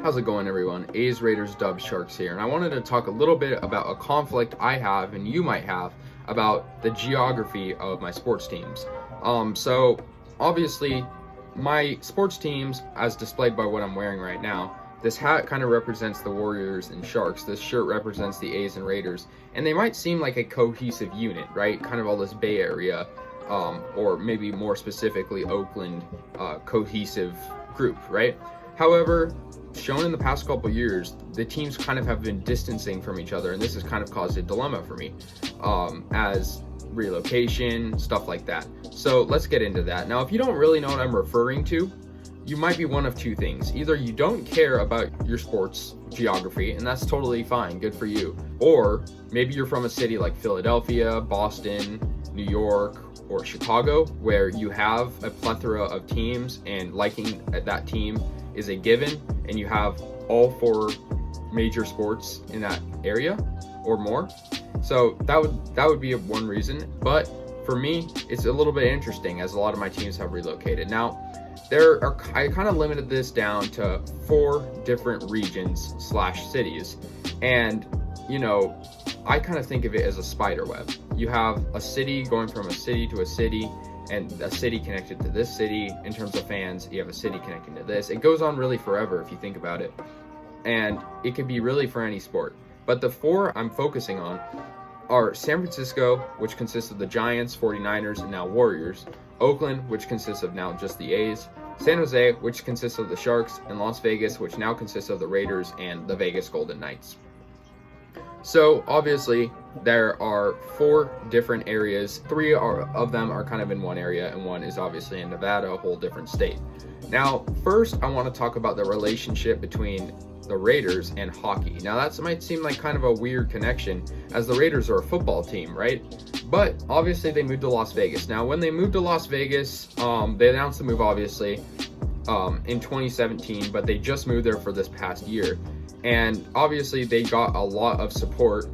How's it going, everyone? A's, Raiders, Dubs, Sharks here, and I wanted to talk a little bit about a conflict I have and you might have about the geography of my sports teams. So obviously my sports teams, as displayed by what I'm wearing right now, this hat kind of represents the Warriors and Sharks. This shirt represents the A's and Raiders, and they might seem like a cohesive unit, right? Kind of all this Bay Area, or maybe more specifically Oakland, cohesive group, right? However, shown in the past couple years, the teams kind of have been distancing from each other, and this has kind of caused a dilemma for me, as relocation, stuff like that. So let's get into that. Now, if you don't really know what I'm referring to, you might be one of two things. Either you don't care about your sports geography, and that's totally fine, good for you. Or maybe you're from a city like Philadelphia, Boston, New York, or Chicago, where you have a plethora of teams and liking that team is a given, and you have all four major sports in that area or more. So that would be one reason. But for me, it's a little bit interesting, as a lot of my teams have relocated. Now, I kind of limited this down to 4 different regions / cities, and I kind of think of it as a spider web. You have a city going from a city to a city, and a city connected to this city in terms of fans. You have a city connecting to this. It goes on really forever if you think about it, and it could be really for any sport. But the 4 I'm focusing on are San Francisco, which consists of the Giants, 49ers, and now Warriors; Oakland, which consists of now just the A's; San Jose, which consists of the Sharks; and Las Vegas, which now consists of the Raiders and the Vegas Golden Knights. So obviously there are 4 different areas. 3 of them are kind of in one area, and 1 is obviously in Nevada, a whole different state. Now, first I want to talk about the relationship between the Raiders and hockey. Now, that might seem like kind of a weird connection, as the Raiders are a football team, right? But obviously they moved to Las Vegas. Now, when they moved to Las Vegas, they announced the move obviously in 2017, but they just moved there for this past year. And obviously they got a lot of support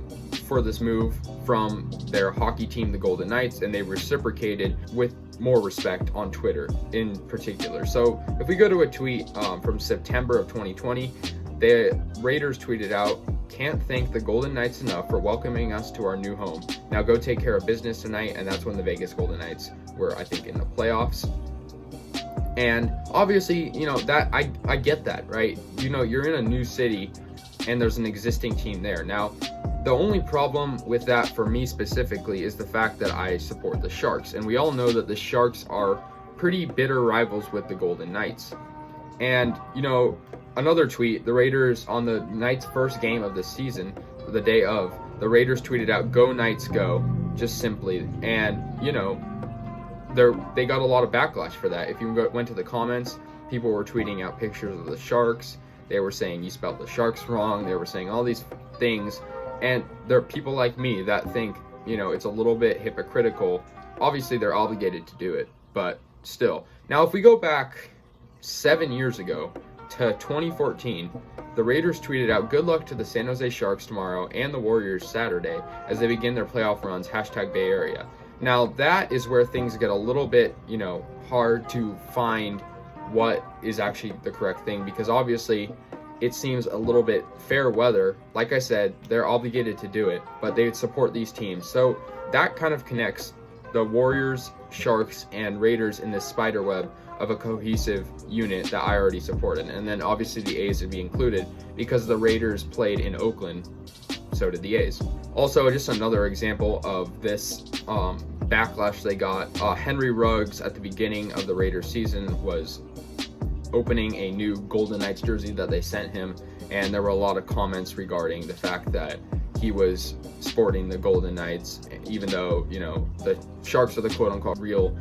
for this move from their hockey team, the Golden Knights, and they reciprocated with more respect on Twitter in particular. So if we go to a tweet from September of 2020, the Raiders tweeted out, "Can't thank the Golden Knights enough for welcoming us to our new home. Now go take care of business tonight." And that's when the Vegas Golden Knights were, I think, in the playoffs. And obviously, that I get that, right? You're in a new city and there's an existing team there. Now, the only problem with that for me specifically is the fact that I support the Sharks. And we all know that the Sharks are pretty bitter rivals with the Golden Knights. And, another tweet, the Raiders, on the Knights' first game of the season, the day of, the Raiders tweeted out, "Go Knights, go," just simply. And, they got a lot of backlash for that. If you went to the comments, people were tweeting out pictures of the Sharks. They were saying you spelled the Sharks wrong. They were saying all these things. And there are people like me that think, it's a little bit hypocritical. Obviously, they're obligated to do it, but still. Now, if we go back 7 years ago to 2014, the Raiders tweeted out, "Good luck to the San Jose Sharks tomorrow and the Warriors Saturday as they begin their playoff runs, #Bay Area." Now, that is where things get a little bit, hard to find what is actually the correct thing, because obviously it seems a little bit fair weather. Like I said, they're obligated to do it, but they support these teams. So that kind of connects the Warriors, Sharks, and Raiders in this spider web of a cohesive unit that I already supported. And then obviously the A's would be included because the Raiders played in Oakland, so did the A's. Also, just another example of this backlash they got, Henry Ruggs at the beginning of the Raiders season was opening a new Golden Knights jersey that they sent him, and there were a lot of comments regarding the fact that he was sporting the Golden Knights, even though, the Sharks are the quote-unquote real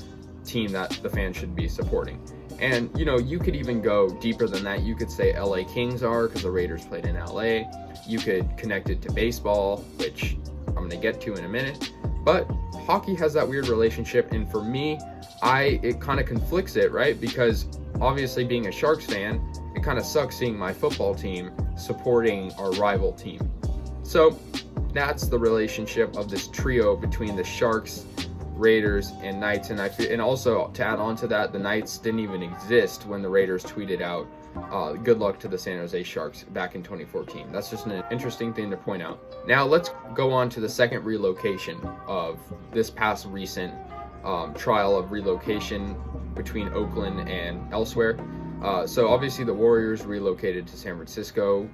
team that the fans should be supporting. And, you could even go deeper than that. You could say LA Kings are, because the Raiders played in LA. You could connect it to baseball, which I'm going to get to in a minute. But hockey has that weird relationship, and for me, it kind of conflicts it, right? Because obviously being a Sharks fan, it kind of sucks seeing my football team supporting our rival team. So that's the relationship of this trio between the Sharks, Raiders and Knights, and also to add on to that, the Knights didn't even exist when the Raiders tweeted out good luck to the San Jose Sharks back in 2014. That's just an interesting thing to point out. Now let's go on to the second relocation of this past recent trial of relocation between Oakland and elsewhere. So obviously the Warriors relocated to San Francisco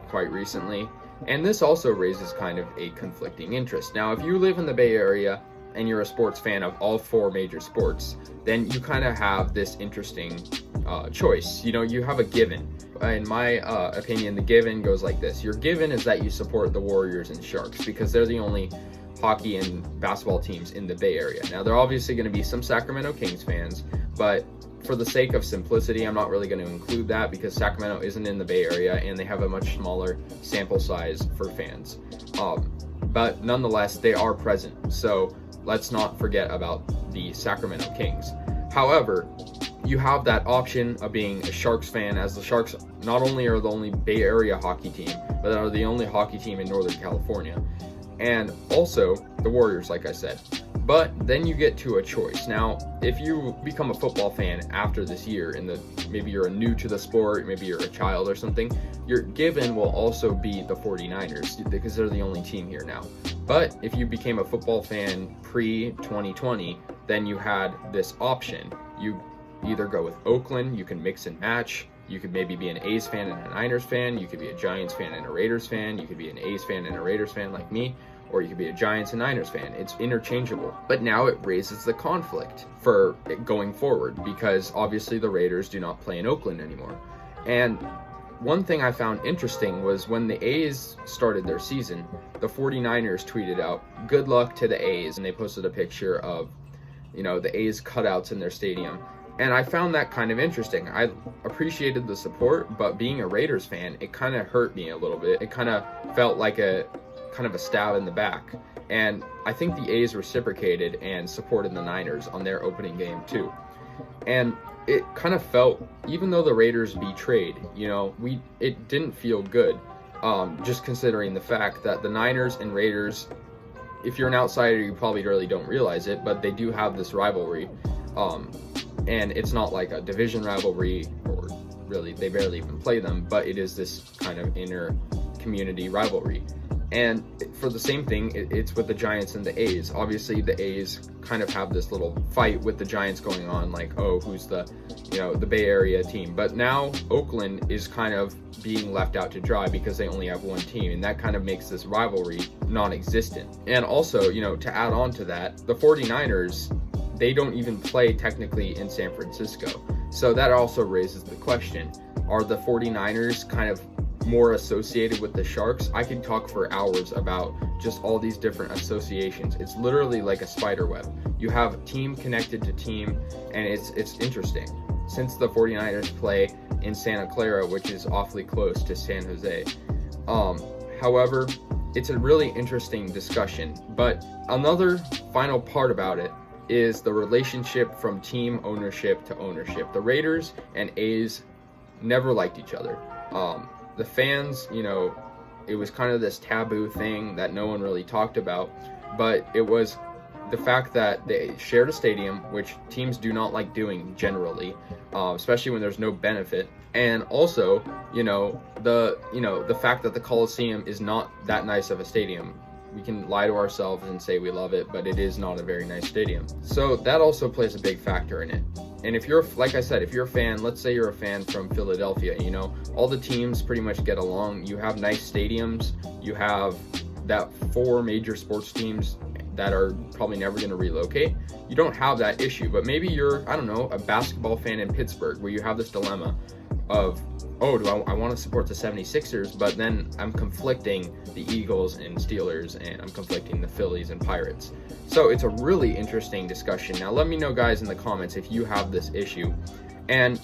quite recently, and this also raises kind of a conflicting interest. Now, if you live in the Bay Area and you're a sports fan of all four major sports, then you kind of have this interesting choice. You know, you have a given. In my opinion, the given goes like this. Your given is that you support the Warriors and Sharks because they're the only hockey and basketball teams in the Bay Area. Now, there are obviously going to be some Sacramento Kings fans, but for the sake of simplicity, I'm not really going to include that because Sacramento isn't in the Bay Area and they have a much smaller sample size for fans. But nonetheless, they are present. So let's not forget about the Sacramento Kings. However, you have that option of being a Sharks fan, as the Sharks not only are the only Bay Area hockey team, but are the only hockey team in Northern California. And also the Warriors, like I said. But then you get to a choice. Now, if you become a football fan after this year, maybe you're new to the sport, maybe you're a child or something, your given will also be the 49ers because they're the only team here now. But if you became a football fan pre-2020, then you had this option. You either go with Oakland, you can mix and match. You could maybe be an A's fan and a Niners fan. You could be a Giants fan and a Raiders fan. You could be an A's fan and a Raiders fan like me. Or you could be a Giants and Niners fan. It's interchangeable. But now it raises the conflict for it going forward because obviously the Raiders do not play in Oakland anymore. And one thing I found interesting was when the A's started their season, the 49ers tweeted out, "Good luck to the A's," and they posted a picture of, the A's cutouts in their stadium. And I found that kind of interesting. I appreciated the support, but being a Raiders fan, it kind of hurt me a little bit. It kind of felt like a stab in the back. And I think the A's reciprocated and supported the Niners on their opening game too. And it kind of felt, even though the Raiders betrayed, it didn't feel good. Just considering the fact that the Niners and Raiders, if you're an outsider, you probably really don't realize it, but they do have this rivalry. And it's not like a division rivalry, or really, they barely even play them, but it is this kind of inner community rivalry. And for the same thing, it's with the Giants and the A's. Obviously, the A's kind of have this little fight with the Giants going on, like, oh, who's the Bay Area team. But now Oakland is kind of being left out to dry because they only have one team, and that kind of makes this rivalry non-existent. And also, to add on to that, the 49ers, they don't even play technically in San Francisco. So that also raises the question, are the 49ers kind of more associated with the Sharks? I can talk for hours about just all these different associations. It's literally like a spider web. You have team connected to team, and it's interesting. Since the 49ers play in Santa Clara, which is awfully close to San Jose. However, it's a really interesting discussion. But another final part about it is the relationship from team ownership to ownership. The Raiders and A's never liked each other. The fans, it was kind of this taboo thing that no one really talked about, but it was the fact that they shared a stadium, which teams do not like doing generally, especially when there's no benefit. And also, the fact that the Coliseum is not that nice of a stadium. We can lie to ourselves and say we love it, but it is not a very nice stadium. So that also plays a big factor in it. And if you're, like I said, if you're a fan, let's say you're a fan from Philadelphia, all the teams pretty much get along. You have nice stadiums. You have that 4 major sports teams that are probably never going to relocate. You don't have that issue, but maybe you're, a basketball fan in Pittsburgh where you have this dilemma of, oh, I want to support the 76ers, but then I'm conflicting the Eagles and Steelers, and I'm conflicting the Phillies and Pirates. So it's a really interesting discussion. Now, let me know, guys, in the comments if you have this issue. And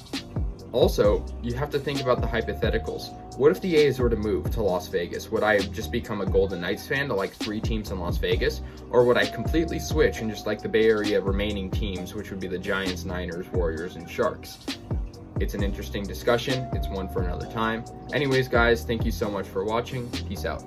also, you have to think about the hypotheticals. What if the A's were to move to Las Vegas? Would I just become a Golden Knights fan to like 3 teams in Las Vegas? Or would I completely switch and just like the Bay Area remaining teams, which would be the Giants, Niners, Warriors, and Sharks? It's an interesting discussion. It's one for another time. Anyways, guys, thank you so much for watching. Peace out.